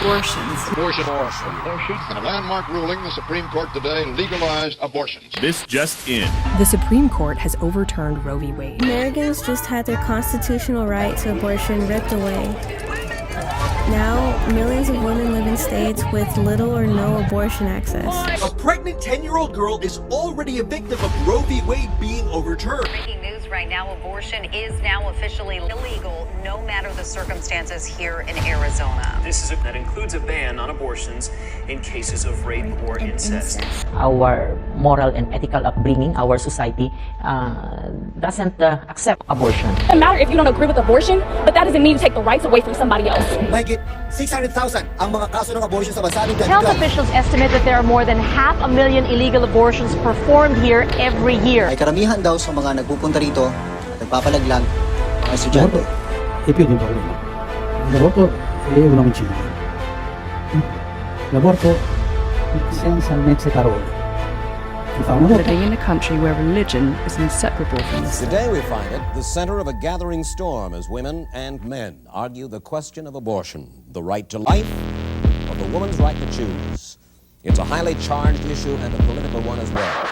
Abortions. Abortion. In a landmark ruling, the Supreme Court today legalized abortions. This just in. The Supreme Court has overturned Roe v. Wade. Americans just had their constitutional right to abortion ripped away. Now, millions of women live in states with little or no abortion access. A pregnant 10-year-old girl is already a victim of Roe v. Wade being overturned. Breaking news right now, abortion is now officially illegal, no matter the circumstances here in Arizona. That includes a ban on abortions in cases of rape or incest. Our moral and ethical upbringing, our society doesn't accept abortion. It doesn't matter if you don't agree with abortion, but that doesn't mean you take the rights away from somebody else. Mahigit 600,000 ang mga kaso ng abortion sa bansa ng Health officials estimate that there are more than 500,000 illegal abortions performed here every year. Ay karamihan daw sa mga nagpupunta rito, nagpapalaglag, mga estudyante. L'aborto è una omicidio. L'aborto essenzialmente parole. Living in a country where religion is inseparable from this. Today we find it the center of a gathering storm as women and men argue the question of abortion, the right to life or the woman's right to choose. It's a highly charged issue and a political one as well.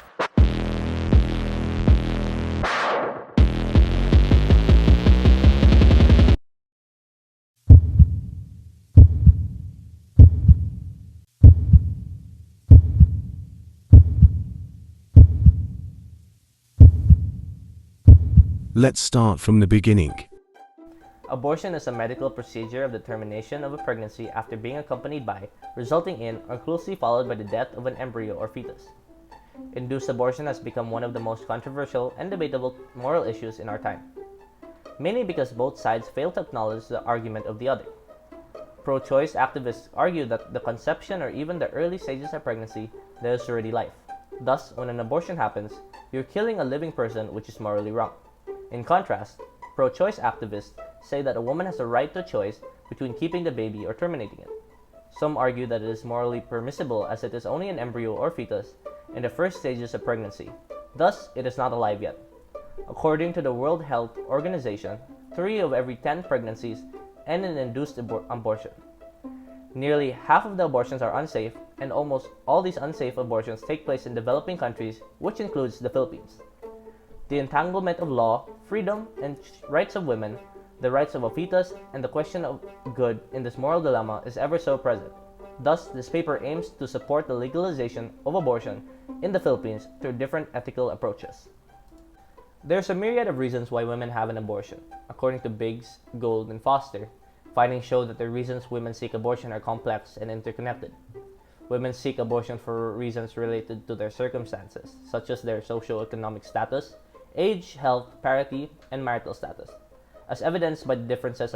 Let's start from the beginning. Abortion is a medical procedure of the termination of a pregnancy after being accompanied by, resulting in, or closely followed by the death of an embryo or fetus. Induced abortion has become one of the most controversial and debatable moral issues in our time, mainly because both sides fail to acknowledge the argument of the other. Pro-choice activists argue that the conception or even the early stages of pregnancy, there is already life. Thus, when an abortion happens, you're killing a living person, which is morally wrong. In contrast, pro-choice activists say that a woman has a right to choice between keeping the baby or terminating it. Some argue that it is morally permissible as it is only an embryo or fetus in the first stages of pregnancy. Thus, it is not alive yet. According to the World Health Organization, 3 of every 10 pregnancies end in induced abortion. Nearly half of the abortions are unsafe, and almost all these unsafe abortions take place in developing countries, which includes the Philippines. The entanglement of law, freedom, and rights of women, the rights of a fetus, and the question of good in this moral dilemma is ever so present. Thus, this paper aims to support the legalization of abortion in the Philippines through different ethical approaches. There's a myriad of reasons why women have an abortion. According to Biggs, Gold, and Foster, findings show that the reasons women seek abortion are complex and interconnected. Women seek abortion for reasons related to their circumstances, such as their socioeconomic status, age, health, parity, and marital status, as evidenced by the differences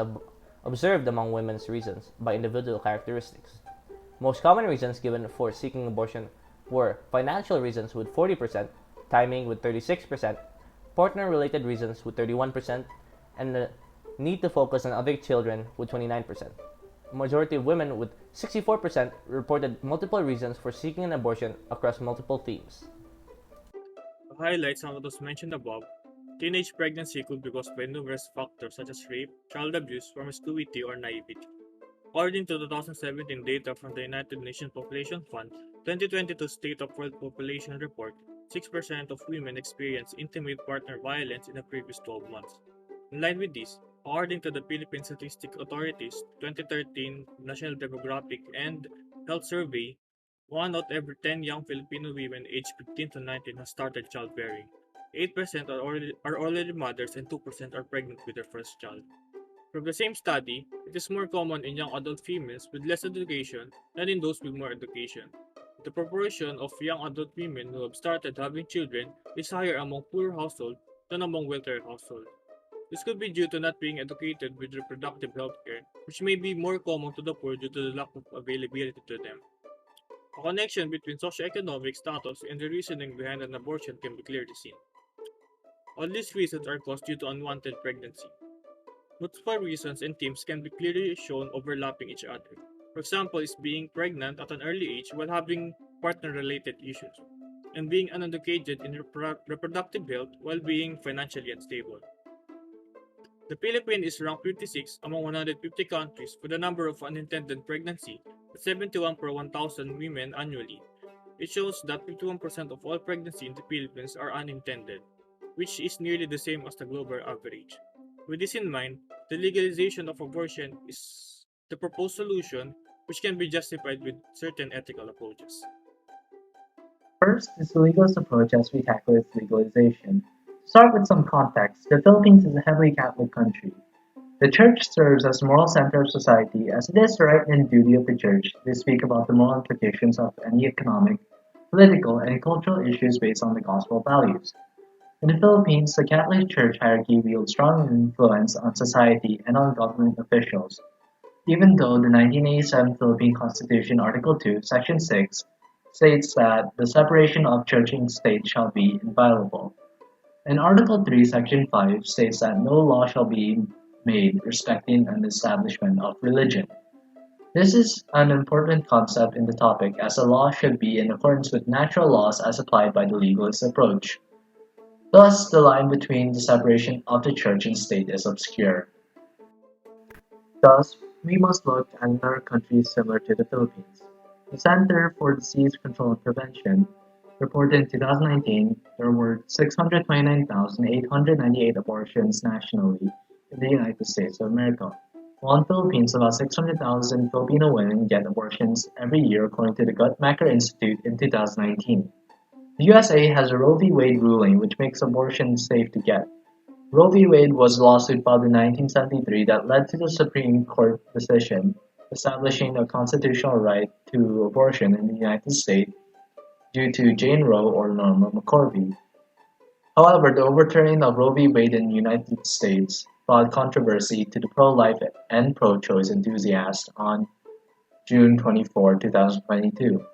observed among women's reasons by individual characteristics. Most common reasons given for seeking abortion were financial reasons with 40%, timing with 36%, partner-related reasons with 31%, and the need to focus on other children with 29%. A majority of women with 64% reported multiple reasons for seeking an abortion across multiple themes. To highlight some of those mentioned above, teenage pregnancy could be caused by numerous factors such as rape, child abuse, promiscuity, or naivety. According to 2017 data from the United Nations Population Fund 2022 State of World Population Report, 6% of women experienced intimate partner violence in the previous 12 months. In line with this, according to the Philippine Statistic Authority's 2013 National Demographic and Health Survey, 1 out of every 10 young Filipino women aged 15 to 19 has started childbearing. 8% are already mothers and 2% are pregnant with their first child. From the same study, it is more common in young adult females with less education than in those with more education. The proportion of young adult women who have started having children is higher among poor households than among wealthier households. This could be due to not being educated with reproductive health care, which may be more common to the poor due to the lack of availability to them. A connection between socioeconomic status and the reasoning behind an abortion can be clearly seen. All these reasons are caused due to unwanted pregnancy. Multiple reasons and themes can be clearly shown overlapping each other. For example, is being pregnant at an early age while having partner-related issues, and being uneducated in reproductive health while being financially unstable. The Philippines is ranked 56 among 150 countries for the number of unintended pregnancy at 71 per 1,000 women annually. It shows that 51% of all pregnancy in the Philippines are unintended, which is nearly the same as the global average. With this in mind, the legalization of abortion is the proposed solution, which can be justified with certain ethical approaches. First is the legalist approach as we tackle its legalization. To start with some context, the Philippines is a heavily Catholic country. The Church serves as the moral center of society, as it is the right and duty of the Church to speak about the moral implications of any economic, political, and cultural issues based on the gospel values. In the Philippines, the Catholic Church hierarchy wields strong influence on society and on government officials. Even though the 1987 Philippine Constitution, Article 2, Section 6, states that the separation of church and state shall be inviolable. And Article 3, Section 5 states that no law shall be made respecting an establishment of religion. This is an important concept in the topic, as a law should be in accordance with natural laws as applied by the legalist approach. Thus, the line between the separation of the church and state is obscure. Thus, we must look at another country similar to the Philippines. The Center for Disease Control and Prevention reported in 2019 there were 629,898 abortions nationally in the United States of America. While in the Philippines, about 600,000 Filipino women get abortions every year according to the Guttmacher Institute in 2019. The USA has a Roe v. Wade ruling which makes abortion safe to get. Roe v. Wade was a lawsuit filed in 1973 that led to the Supreme Court decision establishing a constitutional right to abortion in the United States due to Jane Roe or Norma McCorvey. However, the overturning of Roe v. Wade in the United States brought controversy to the pro-life and pro-choice enthusiasts on June 24, 2022.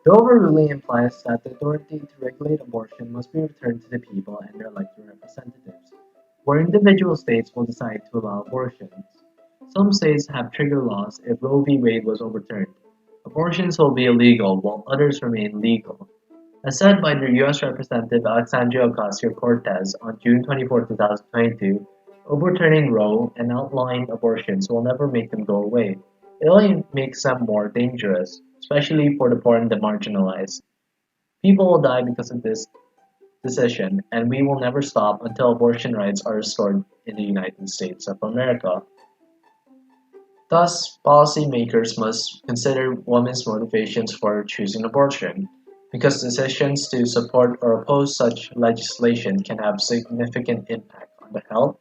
The overruling implies that the authority to regulate abortion must be returned to the people and their elected representatives, where individual states will decide to allow abortions. Some states have trigger laws if Roe v. Wade was overturned. Abortions will be illegal while others remain legal. As said by the U.S. Representative Alexandria Ocasio-Cortez on June 24, 2022, overturning Roe and outlawing abortions will never make them go away. It only makes them more dangerous, especially for the poor and the marginalized. People will die because of this decision, and we will never stop until abortion rights are restored in the United States of America. Thus, policymakers must consider women's motivations for choosing abortion, because decisions to support or oppose such legislation can have significant impact on the health,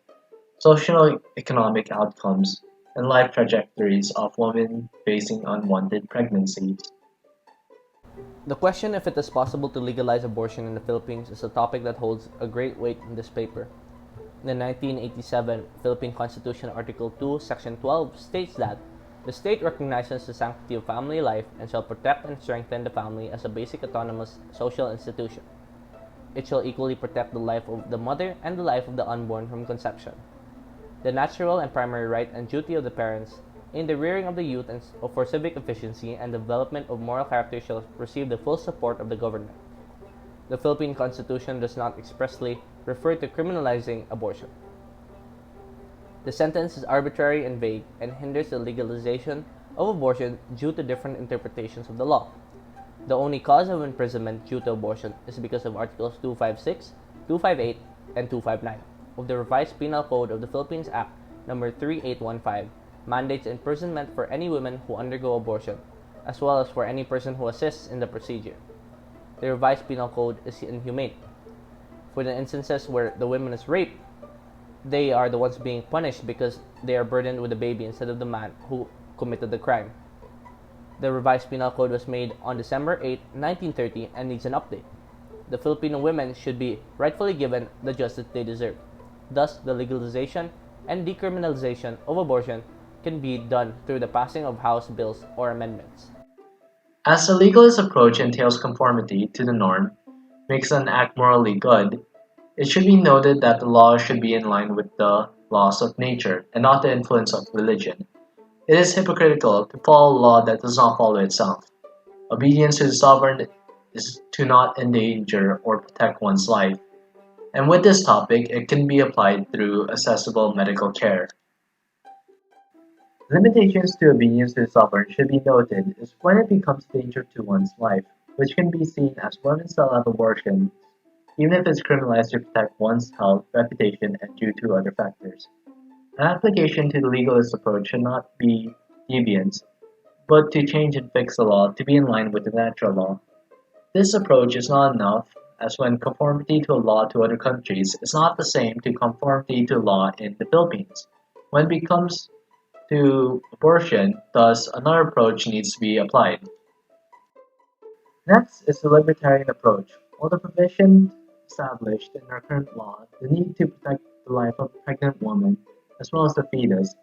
socio-economic outcomes, and life trajectories of women facing unwanted pregnancies. The question if it is possible to legalize abortion in the Philippines is a topic that holds a great weight in this paper. The 1987 Philippine Constitution Article 2, Section 12 states that the state recognizes the sanctity of family life and shall protect and strengthen the family as a basic autonomous social institution. It shall equally protect the life of the mother and the life of the unborn from conception. The natural and primary right and duty of the parents in the rearing of the youth and for civic efficiency and development of moral character shall receive the full support of the government. The Philippine Constitution does not expressly refer to criminalizing abortion. The sentence is arbitrary and vague and hinders the legalization of abortion due to different interpretations of the law. The only cause of imprisonment due to abortion is because of Articles 256, 258, and 259 of the Revised Penal Code of the Philippines Act No. 3815 mandates imprisonment for any women who undergo abortion, as well as for any person who assists in the procedure. The Revised Penal Code is inhumane. For the instances where the woman is raped, they are the ones being punished because they are burdened with the baby instead of the man who committed the crime. The Revised Penal Code was made on December 8, 1930 and needs an update. The Filipino women should be rightfully given the justice they deserve. Thus, the legalization and decriminalization of abortion can be done through the passing of House bills or amendments. As the legalist approach entails conformity to the norm, makes an act morally good, it should be noted that the law should be in line with the laws of nature and not the influence of religion. It is hypocritical to follow a law that does not follow itself. Obedience to the sovereign is to not endanger or protect one's life. And with this topic, it can be applied through accessible medical care. Limitations to obedience to the sovereign should be noted is when it becomes a danger to one's life, which can be seen as women sell out abortion, even if it's criminalized to protect one's health, reputation, and due to other factors. An application to the legalist approach should not be deviance, but to change and fix the law to be in line with the natural law. This approach is not enough, as when conformity to a law to other countries is not the same to conformity to law in the Philippines. When it comes to abortion, thus another approach needs to be applied. Next is the libertarian approach. While the provision established in our current law, the need to protect the life of a pregnant woman, as well as the fetus,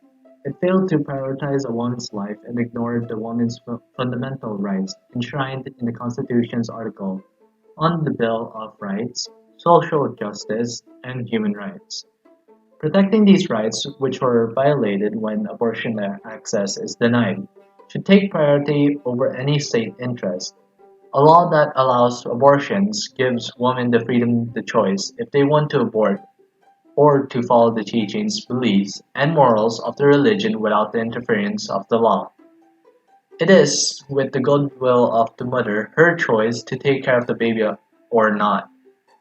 it failed to prioritize a woman's life and ignored the woman's fundamental rights enshrined in the Constitution's article on the Bill of Rights, Social Justice, and Human Rights. Protecting these rights, which were violated when abortion access is denied, should take priority over any state interest. A law that allows abortions gives women the freedom, the choice, if they want to abort or to follow the teachings, beliefs, and morals of the religion without the interference of the law. It is, with the goodwill of the mother, her choice to take care of the baby or not.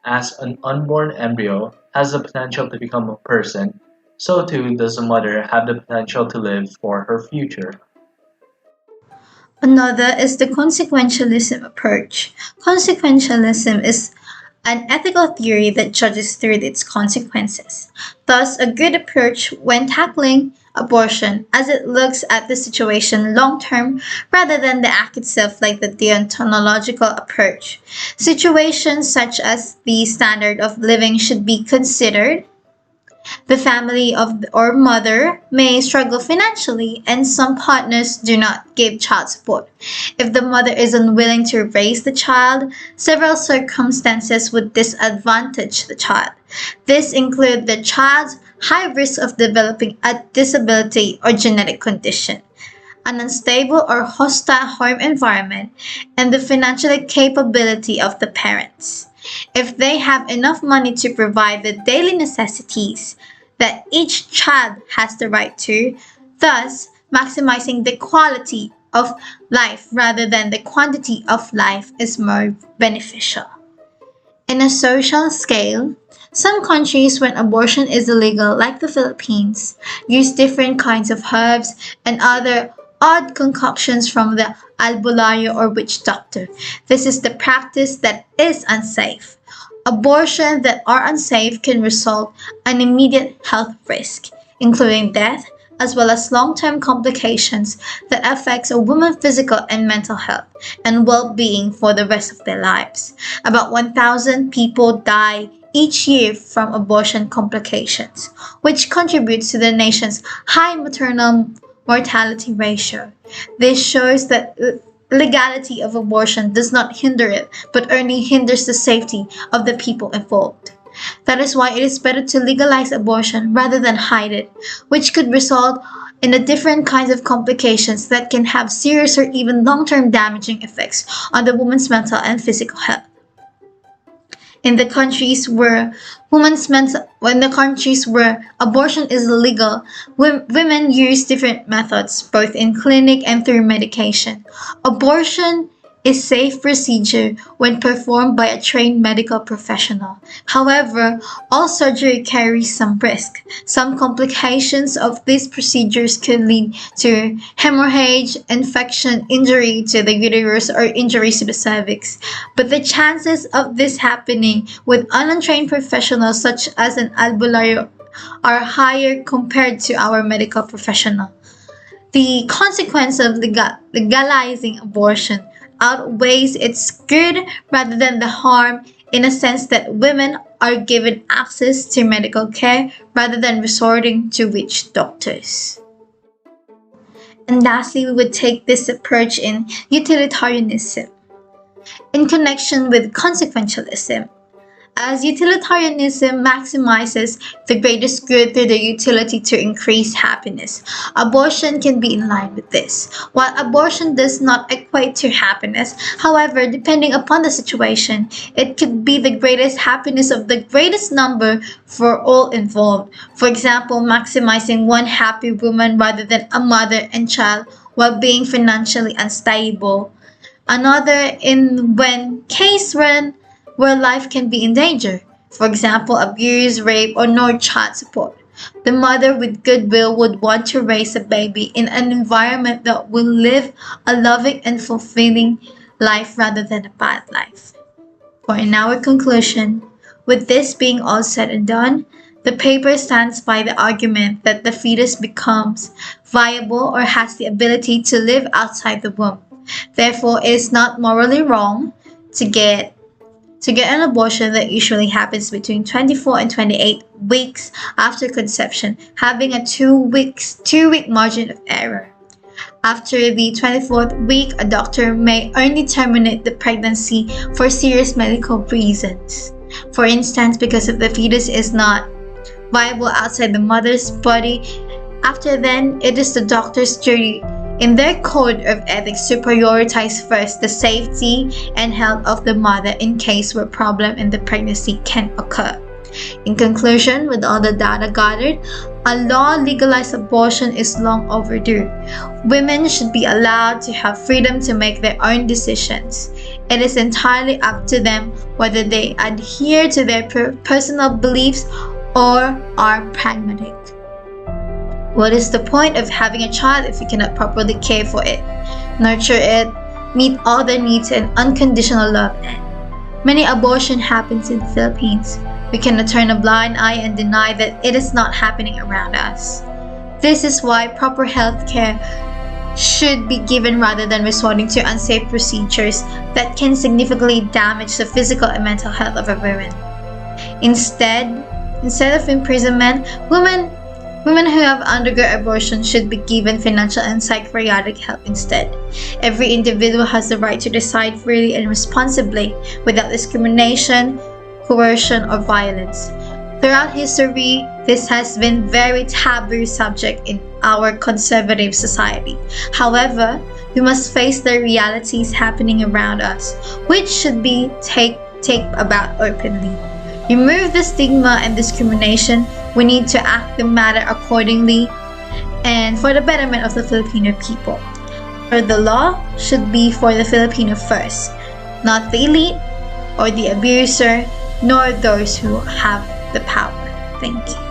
As an unborn embryo has the potential to become a person, so too does the mother have the potential to live for her future. Another is the consequentialism approach. Consequentialism is an ethical theory that judges through its consequences. Thus, a good approach when tackling abortion as it looks at the situation long term rather than the act itself, like the deontological approach. Situations such as the standard of living should be considered. The family of or mother may struggle financially, and some partners do not give child support. If the mother is unwilling to raise the child, several circumstances would disadvantage the child. This include the child's high risk of developing a disability or genetic condition, an unstable or hostile home environment, and the financial capability of the parents. If they have enough money to provide the daily necessities that each child has the right to, thus maximizing the quality of life rather than the quantity of life is more beneficial. In a social scale, some countries when abortion is illegal, like the Philippines, use different kinds of herbs and other odd concoctions from the albularyo or witch doctor. This is the practice that is unsafe. Abortions that are unsafe can result in immediate health risk, including death, as well as long-term complications that affects a woman's physical and mental health and well-being for the rest of their lives. About 1,000 people die each year from abortion complications, which contributes to the nation's high maternal mortality ratio. This shows that legality of abortion does not hinder it, but only hinders the safety of the people involved. That is why it is better to legalize abortion rather than hide it, which could result in the different kinds of complications that can have serious or even long-term damaging effects on the woman's mental and physical health. In the countries where abortion is illegal, women use different methods, both in clinic and through medication. Abortion is safe procedure when performed by a trained medical professional. However, all surgery carries some risk. Some complications of these procedures could lead to hemorrhage, infection, injury to the uterus, or injuries to the cervix. But the chances of this happening with untrained professionals such as an albularyo are higher compared to our medical professional. The consequence of legalizing abortion outweighs its good rather than the harm, in a sense that women are given access to medical care rather than resorting to witch doctors. And lastly, we would take this approach in utilitarianism. In connection with consequentialism, as utilitarianism maximizes the greatest good through the utility to increase happiness. Abortion can be in line with this. While abortion does not equate to happiness, however, depending upon the situation, it could be the greatest happiness of the greatest number for all involved. For example, maximizing one happy woman rather than a mother and child while being financially unstable. Another in when case where life can be in danger, for example, abuse, rape, or no child support. The mother with goodwill would want to raise a baby in an environment that will live a loving and fulfilling life rather than a bad life. For in our conclusion, with this being all said and done, the paper stands by the argument that the fetus becomes viable or has the ability to live outside the womb. Therefore, it is not morally wrong to get an abortion that usually happens between 24 and 28 weeks after conception, having a 2-week margin of error. After the 24th week, a doctor may only terminate the pregnancy for serious medical reasons. For instance, because if the fetus is not viable outside the mother's body, after then, it is the doctor's duty in their code of ethics to prioritize first the safety and health of the mother in case where problem in the pregnancy can occur. In conclusion, with all the data gathered, a law legalized abortion is long overdue. Women should be allowed to have freedom to make their own decisions. It is entirely up to them whether they adhere to their personal beliefs or are pragmatic. What is the point of having a child if you cannot properly care for it, nurture it, meet all their needs, and unconditional love it? Many abortions happen in the Philippines. We cannot turn a blind eye and deny that it is not happening around us. This is why proper health care should be given rather than resorting to unsafe procedures that can significantly damage the physical and mental health of a woman. Instead of imprisonment, women who have undergone abortion should be given financial and psychiatric help instead. Every individual has the right to decide freely and responsibly without discrimination, coercion, or violence. Throughout history, this has been a very taboo subject in our conservative society. However, we must face the realities happening around us, which should be taken about openly. Remove the stigma and discrimination. We need to act the matter accordingly and for the betterment of the Filipino people. For the law should be for the Filipino first, not the elite or the abuser, nor those who have the power. Thank you.